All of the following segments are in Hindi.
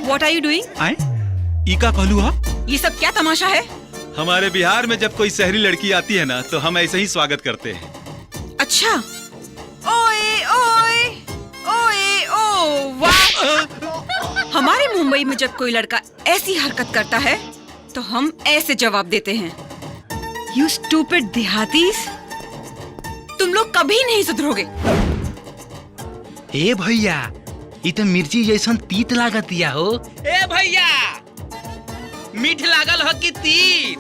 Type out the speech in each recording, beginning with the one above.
What are you doing? आए? ई का कहलू हा? ये सब क्या तमाशा है? हमारे बिहार में जब कोई शहरी लड़की आती है ना तो हम ऐसे ही स्वागत करते हैं। अच्छा। ओए ओए ओए ओ वाह! हमारे मुंबई में जब कोई लड़का ऐसी हरकत करता है तो हम ऐसे जवाब देते हैं। You stupid देहातीस! तुम लोग कभी नहीं सुधरोगे। ए भैया, ये तो मिर्ची जैसन तीत लागतिया हो। ए भैया, मीठ लागल हो कि तीत?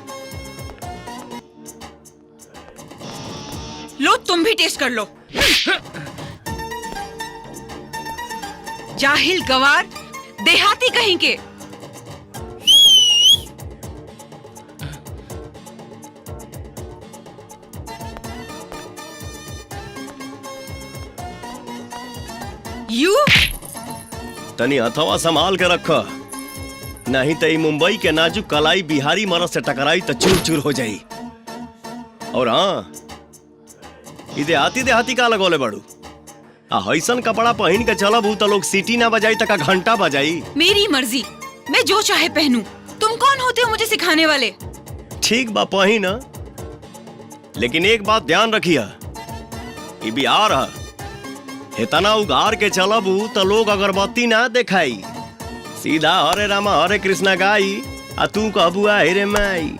लो तुम भी टेस्ट कर लो। जाहिल गवार, देहाती कहीं के। यू तनी हथवा संभाल के रख, नहीं तो मुंबई के नाजुक कलाई बिहारी मरद से टकराई तो चूर चूर हो जाई। और हाँ, देहाती देहाती का लगोले बड़ू, ऐसन कपड़ा पहन के चलब तो लोग सीटी ना बजाई तक घंटा बजाई। मेरी मर्जी, मैं जो चाहे पहनूं। तुम कौन होते हो मुझे सिखाने वाले? ठीक बा पहिन, लेकिन एक बात ध्यान रखिए, ये बिहार है, इतना उगार के चलबू तो लोग अगरबत्ती ना दिखाई, सीधा हरे रामा हरे कृष्णा गाई, आ तू कहबू हेरे माई।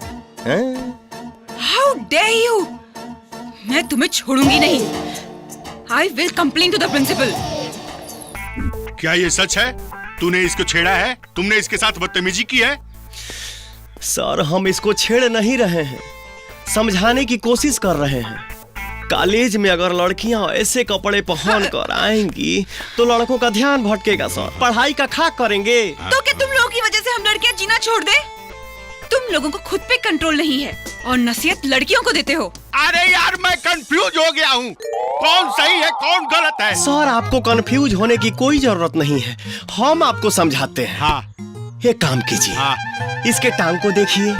How dare you! मैं तुम्हें छोड़ूंगी नहीं। I will complain to the principal. क्या ये सच है? तूने इसको छेड़ा है? तुमने इसके साथ बदतमीजी की है? सर, हम इसको छेड़ नहीं रहे हैं, समझाने की कोशिश कर रहे हैं। कॉलेज में अगर लड़कियां ऐसे कपड़े पहन कर आएंगी तो लड़कों का ध्यान भटकेगा सर, पढ़ाई का खाक करेंगे। तो क्या तुम लोगों की वजह से हम लड़कियां जीना छोड़ दे? तुम लोगों को खुद पे कंट्रोल नहीं है और नसीहत लड़कियों को देते हो। अरे यार, मैं कंफ्यूज हो गया हूँ, कौन सही है कौन गलत है। सर, आपको कंफ्यूज होने की कोई जरूरत नहीं है, हम आपको समझाते हैं। हाँ, एक काम कीजिए, हाँ। इसके टांग को देखिए।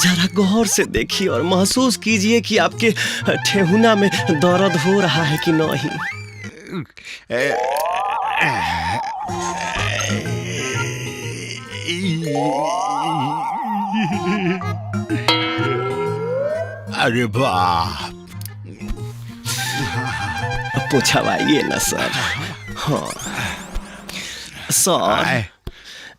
जरा गौर से देखिए और महसूस कीजिए कि आपके ठेहुना में दर्द हो रहा है कि नहीं। अरे बाप! पूछवाइए ना सर। हाँ सर,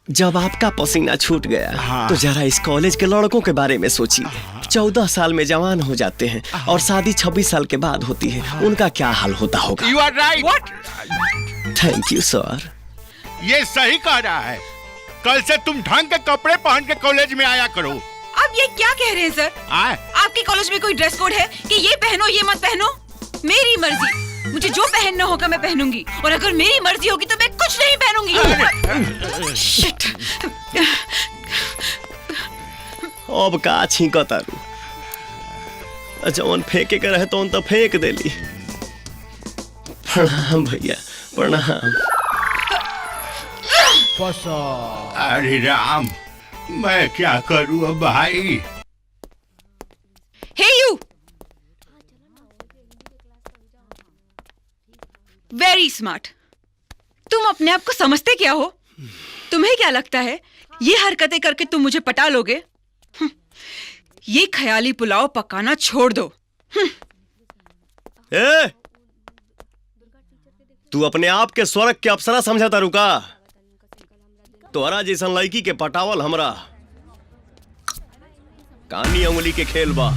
जब आपका पसीना छूट गया तो जरा इस कॉलेज के लड़कों के बारे में सोचिए। 14 साल में जवान हो जाते हैं और शादी 26 साल के बाद होती है, उनका क्या हाल होता होगा। You are right. What? Thank you sir. ये सही कह रहा है, कल से तुम ढंग के कपड़े पहन के कॉलेज में आया करो। आप ये क्या कह रहे हैं सर? आपके कॉलेज में कोई ड्रेस कोड है कि ये पहनो ये मत पहनो? मेरी मर्जी, मुझे जो पहनना होगा मैं पहनूंगी, और अगर मेरी मर्जी होगी तो मैं कुछ नहीं पहनूंगी। शिट! अब का छींका तारू, जवन फेंके के रहे तो फेंक देली। प्रणाम भैया, प्रणाम। अरे राम, मैं क्या करूँ अब भाई? हे यू! Very smart. तुम अपने आप को समझते क्या हो? तुम्हें क्या लगता है ये हरकतें करके तुम मुझे पटा लोगे? ये ख्याली पुलाव पकाना छोड़ दो। ए, तू अपने आप के स्वर्ग के अप्सरा समझता रुका? तोहरा जैसन लड़की के पटावल हमरा कानी उंगली के खेल बा।